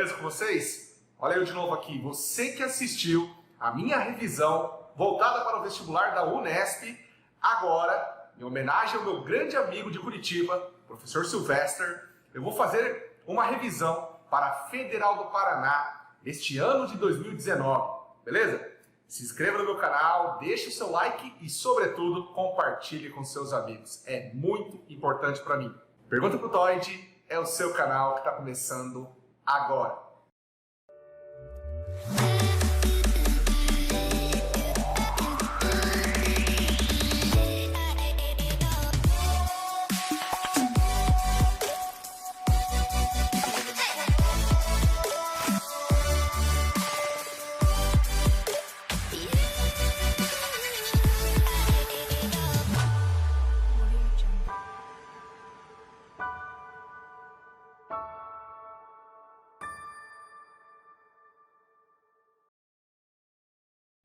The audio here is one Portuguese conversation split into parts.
beleza com vocês? Olha eu de novo aqui, você que assistiu a minha revisão voltada para o vestibular da Unesp, agora, em homenagem ao meu grande amigo de Curitiba, professor Sylvester, eu vou fazer uma revisão para a Federal do Paraná neste ano de 2019, beleza? Se inscreva no meu canal, deixe o seu like e, sobretudo, compartilhe com seus amigos. É muito importante para mim. Pergunta pro Toide é o seu canal que está começando agora.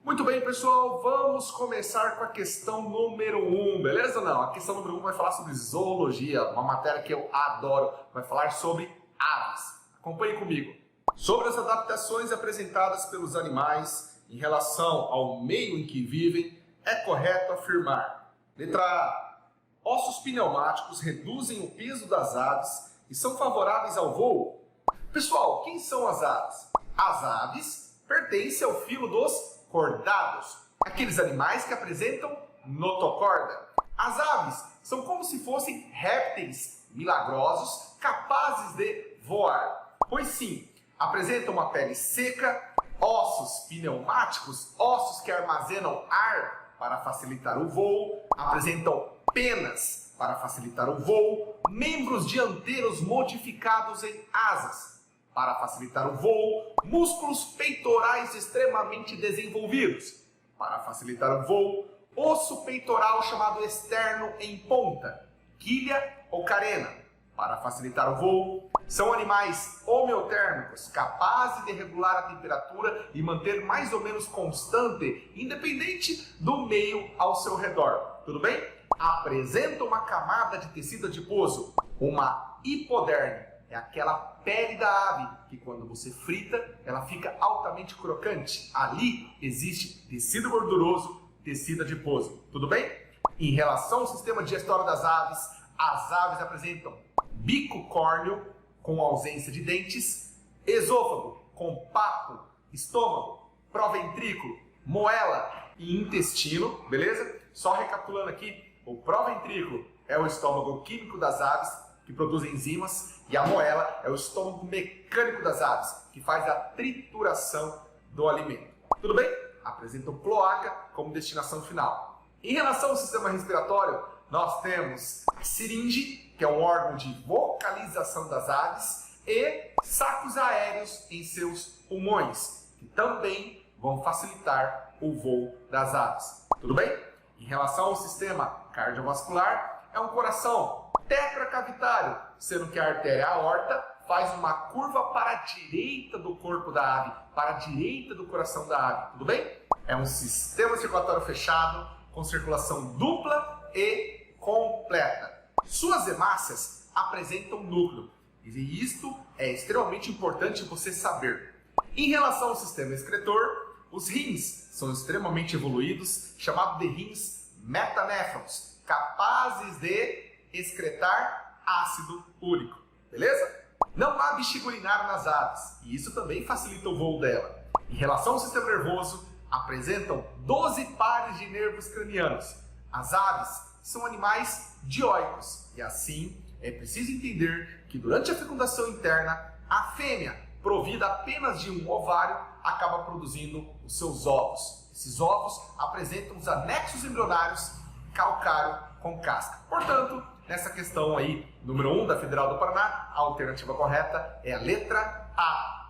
Muito bem, pessoal, vamos começar com a questão número 1, beleza ou não? A questão número 1 vai falar sobre zoologia, uma matéria que eu adoro, vai falar sobre aves. Acompanhe comigo. Sobre as adaptações apresentadas pelos animais em relação ao meio em que vivem, é correto afirmar. Letra A. Ossos pneumáticos reduzem o peso das aves e são favoráveis ao voo. Pessoal, quem são as aves? As aves pertencem ao filo dos cordados, aqueles animais que apresentam notocorda. As aves são como se fossem répteis milagrosos capazes de voar, pois sim, apresentam uma pele seca, ossos pneumáticos, ossos que armazenam ar para facilitar o voo, apresentam penas para facilitar o voo, membros dianteiros modificados em asas para facilitar o voo, músculos peitorais extremamente desenvolvidos para facilitar o voo, osso peitoral chamado externo em ponta, quilha ou carena para facilitar o voo. São animais homeotérmicos, capazes de regular a temperatura e manter mais ou menos constante, independente do meio ao seu redor. Tudo bem? Apresentam uma camada de tecido adiposo, uma hipoderme. É aquela pele da ave que quando você frita, ela fica altamente crocante. Ali existe tecido gorduroso, tecido adiposo. Tudo bem? Em relação ao sistema digestório das aves, as aves apresentam bico córneo com ausência de dentes, esôfago com papo, estômago, proventrículo, moela e intestino, beleza? Só recapitulando aqui, o proventrículo é o estômago químico das aves, que produz enzimas, e a moela é o estômago mecânico das aves, que faz a trituração do alimento. Tudo bem? Apresentam cloaca como destinação final. Em relação ao sistema respiratório, nós temos a siringe, que é um órgão de vocalização das aves, e sacos aéreos em seus pulmões, que também vão facilitar o voo das aves. Tudo bem? Em relação ao sistema cardiovascular, é um coração tetracavitário, sendo que a artéria aorta faz uma curva para a direita do corpo da ave, para a direita do coração da ave, tudo bem? É um sistema circulatório fechado, com circulação dupla e completa. Suas hemácias apresentam núcleo, e isto é extremamente importante você saber. Em relação ao sistema excretor, os rins são extremamente evoluídos, chamados de rins metanéfrons, capazes de excretar ácido úrico, beleza? Não há bexiga urinária nas aves, e isso também facilita o voo dela. Em relação ao sistema nervoso, apresentam 12 pares de nervos cranianos. As aves são animais dioicos, e assim é preciso entender que durante a fecundação interna, a fêmea, provida apenas de um ovário, acaba produzindo os seus ovos. Esses ovos apresentam os anexos embrionários calcário com casca. Portanto, nessa questão aí, número 1 da Federal do Paraná, a alternativa correta é a letra A.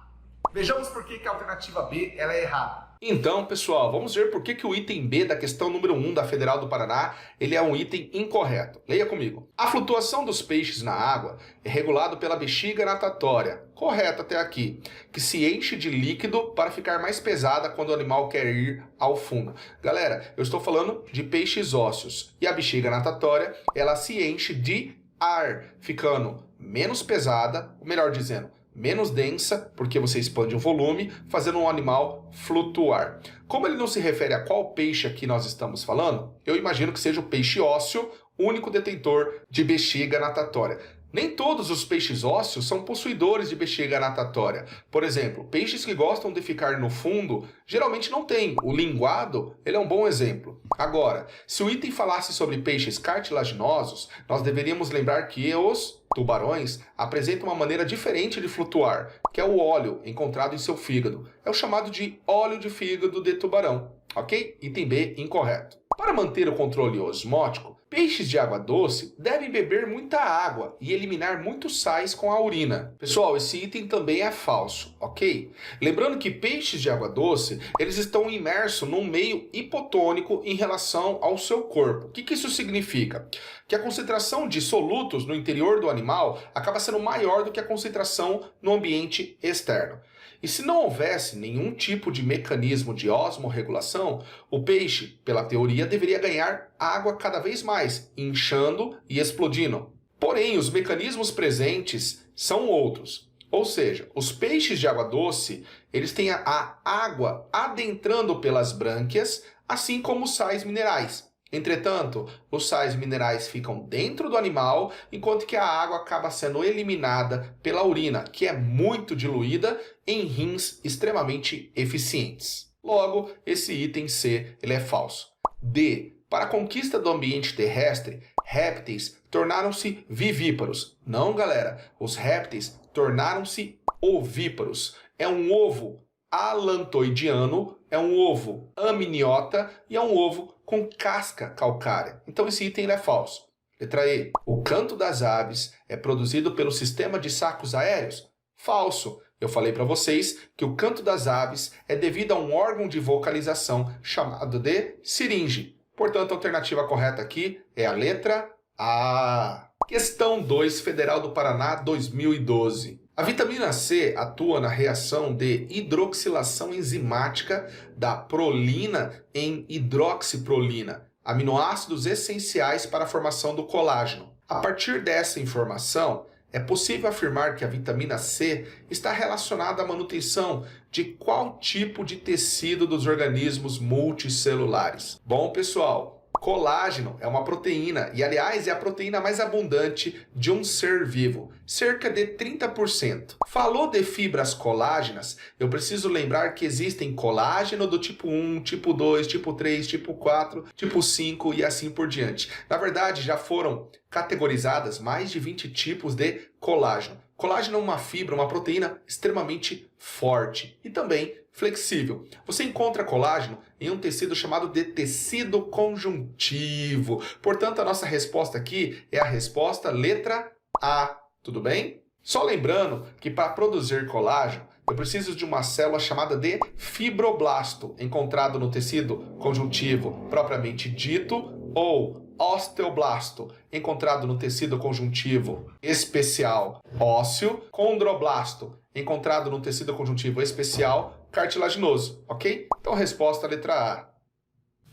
Vejamos por que a alternativa B ela é errada. Então, pessoal, vamos ver por que o item B da questão número 1 da Federal do Paraná ele é um item incorreto. Leia comigo. A flutuação dos peixes na água é regulado pela bexiga natatória, correto até aqui, que se enche de líquido para ficar mais pesada quando o animal quer ir ao fundo. Galera, eu estou falando de peixes ósseos, e a bexiga natatória, ela se enche de ar, ficando menos pesada, ou melhor dizendo, menos densa, porque você expande o volume, fazendo um animal flutuar. Como ele não se refere a qual peixe aqui nós estamos falando, eu imagino que seja o peixe ósseo, único detentor de bexiga natatória. Nem todos os peixes ósseos são possuidores de bexiga natatória. Por exemplo, peixes que gostam de ficar no fundo geralmente não têm. O linguado, ele é um bom exemplo. Agora, se o item falasse sobre peixes cartilaginosos, nós deveríamos lembrar que os tubarões apresentam uma maneira diferente de flutuar, que é o óleo encontrado em seu fígado. É o chamado de óleo de fígado de tubarão, ok? Item B, incorreto. Para manter o controle osmótico, peixes de água doce devem beber muita água e eliminar muitos sais com a urina. Pessoal, esse item também é falso, ok? Lembrando que peixes de água doce, eles estão imersos num meio hipotônico em relação ao seu corpo. O que isso significa? Que a concentração de solutos no interior do animal acaba sendo maior do que a concentração no ambiente externo. E se não houvesse nenhum tipo de mecanismo de osmorregulação, o peixe, pela teoria, deveria ganhar água cada vez mais, inchando e explodindo. Porém, os mecanismos presentes são outros. Ou seja, os peixes de água doce, eles têm a água adentrando pelas brânquias, assim como os sais minerais. Entretanto, os sais minerais ficam dentro do animal, enquanto que a água acaba sendo eliminada pela urina, que é muito diluída em rins extremamente eficientes. Logo, esse item C ele é falso. D. Para a conquista do ambiente terrestre, répteis tornaram-se vivíparos. Não, galera, os répteis tornaram-se ovíparos. É um ovo alantoidiano, é um ovo amniota e é um ovo com casca calcária. Então esse item é falso. Letra E. O canto das aves é produzido pelo sistema de sacos aéreos? Falso. Eu falei para vocês que o canto das aves é devido a um órgão de vocalização chamado de siringe. Portanto, a alternativa correta aqui é a letra A. Questão 2, Federal do Paraná, 2012. A vitamina C atua na reação de hidroxilação enzimática da prolina em hidroxiprolina, aminoácidos essenciais para a formação do colágeno. A partir dessa informação, é possível afirmar que a vitamina C está relacionada à manutenção de qual tipo de tecido dos organismos multicelulares? Bom, pessoal, colágeno é uma proteína e, aliás, é a proteína mais abundante de um ser vivo, cerca de 30%. Falou de fibras colágenas, eu preciso lembrar que existem colágeno do tipo 1, tipo 2, tipo 3, tipo 4, tipo 5 e assim por diante. Na verdade, já foram categorizadas mais de 20 tipos de colágeno. Colágeno é uma fibra, uma proteína extremamente forte e também flexível. Você encontra colágeno em um tecido chamado de tecido conjuntivo. Portanto, a nossa resposta aqui é a resposta letra A. Tudo bem? Só lembrando que para produzir colágeno, eu preciso de uma célula chamada de fibroblasto, encontrado no tecido conjuntivo propriamente dito, ou osteoblasto, encontrado no tecido conjuntivo especial ósseo, condroblasto, encontrado no tecido conjuntivo especial cartilaginoso, ok? Então, resposta letra A.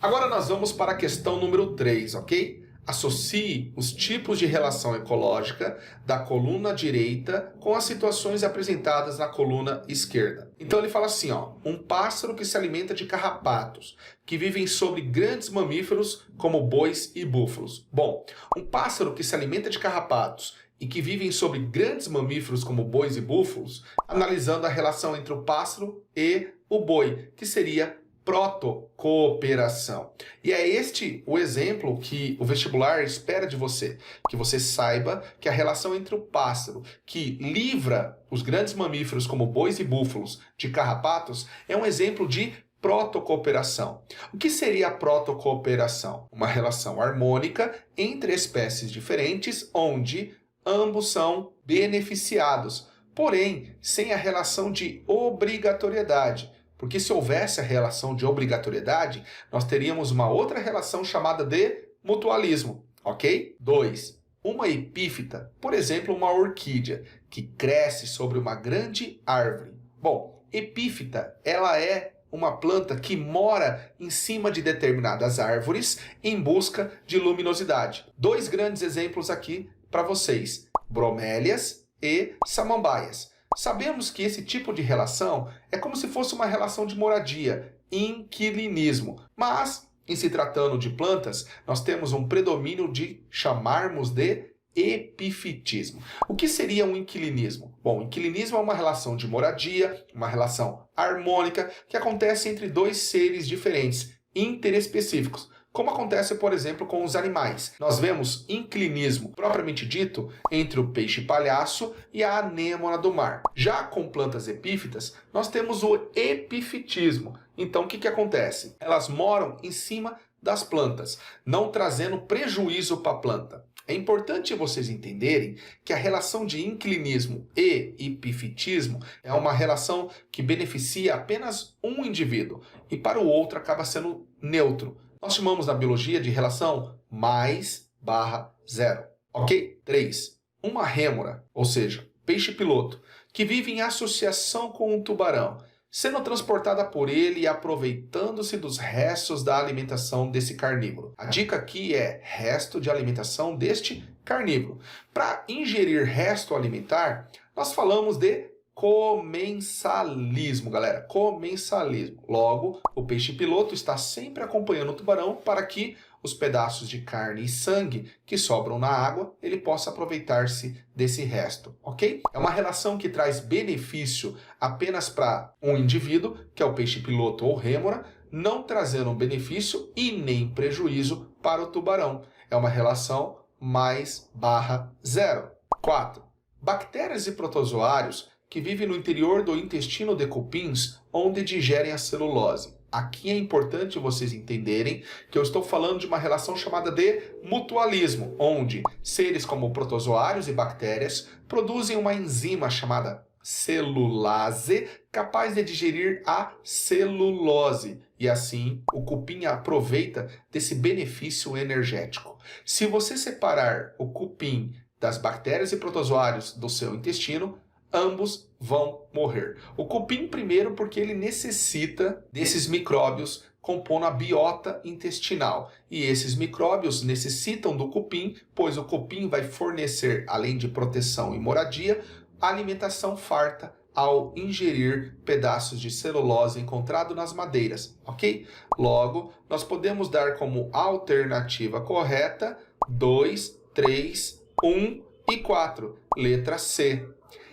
Agora nós vamos para a questão número 3, ok? Associe os tipos de relação ecológica da coluna direita com as situações apresentadas na coluna esquerda. Então ele fala assim, ó, um pássaro que se alimenta de carrapatos, que vivem sobre grandes mamíferos como bois e búfalos. Bom, um pássaro que se alimenta de carrapatos e que vivem sobre grandes mamíferos como bois e búfalos, analisando a relação entre o pássaro e o boi, que seria protocooperação. E é este o exemplo que o vestibular espera de você, que você saiba que a relação entre o pássaro que livra os grandes mamíferos como bois e búfalos de carrapatos é um exemplo de protocooperação. O que seria a protocooperação? Uma relação harmônica entre espécies diferentes onde ambos são beneficiados, porém sem a relação de obrigatoriedade. Porque se houvesse a relação de obrigatoriedade, nós teríamos uma outra relação chamada de mutualismo, ok? 2. Uma epífita, por exemplo, uma orquídea, que cresce sobre uma grande árvore. Bom, epífita, ela é uma planta que mora em cima de determinadas árvores em busca de luminosidade. 2 grandes exemplos aqui para vocês, bromélias e samambaias. Sabemos que esse tipo de relação é como se fosse uma relação de moradia, inquilinismo, mas, em se tratando de plantas, nós temos um predomínio de chamarmos de epifitismo. O que seria um inquilinismo? Bom, inquilinismo é uma relação de moradia, uma relação harmônica que acontece entre dois seres diferentes, interespecíficos, como acontece, por exemplo, com os animais. Nós vemos inclinismo, propriamente dito, entre o peixe-palhaço e a anêmona do mar. Já com plantas epífitas, nós temos o epifitismo. Então, o que acontece? Elas moram em cima das plantas, não trazendo prejuízo para a planta. É importante vocês entenderem que a relação de inclinismo e epifitismo é uma relação que beneficia apenas um indivíduo e para o outro acaba sendo neutro. Nós chamamos na biologia de relação mais/zero. Ok? 3. Uma rêmora, ou seja, peixe-piloto, que vive em associação com um tubarão, sendo transportada por ele e aproveitando-se dos restos da alimentação desse carnívoro. A dica aqui é resto de alimentação deste carnívoro. Para ingerir resto alimentar, nós falamos de comensalismo, galera. Comensalismo. Logo, o peixe-piloto está sempre acompanhando o tubarão para que os pedaços de carne e sangue que sobram na água, ele possa aproveitar-se desse resto, ok? É uma relação que traz benefício apenas para um indivíduo, que é o peixe-piloto ou rêmora, não trazendo benefício e nem prejuízo para o tubarão. É uma relação mais/zero. 4. Bactérias e protozoários que vivem no interior do intestino de cupins, onde digerem a celulose. Aqui é importante vocês entenderem que eu estou falando de uma relação chamada de mutualismo, onde seres como protozoários e bactérias produzem uma enzima chamada celulase, capaz de digerir a celulose. E assim, o cupim aproveita desse benefício energético. Se você separar o cupim das bactérias e protozoários do seu intestino, ambos vão morrer. O cupim primeiro porque ele necessita desses micróbios compondo a biota intestinal. E esses micróbios necessitam do cupim, pois o cupim vai fornecer, além de proteção e moradia, alimentação farta ao ingerir pedaços de celulose encontrado nas madeiras, ok? Logo, nós podemos dar como alternativa correta 2, 3, 1 e 4. Letra C.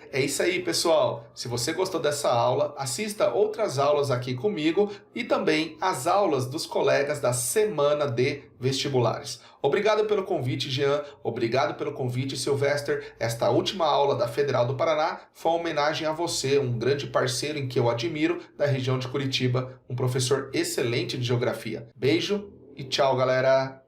É isso aí, pessoal. Se você gostou dessa aula, assista outras aulas aqui comigo e também as aulas dos colegas da semana de vestibulares. Obrigado pelo convite, Jean. Obrigado pelo convite, Sylvester. Esta última aula da Federal do Paraná foi uma homenagem a você, um grande parceiro em que eu admiro da região de Curitiba, um professor excelente de geografia. Beijo e tchau, galera!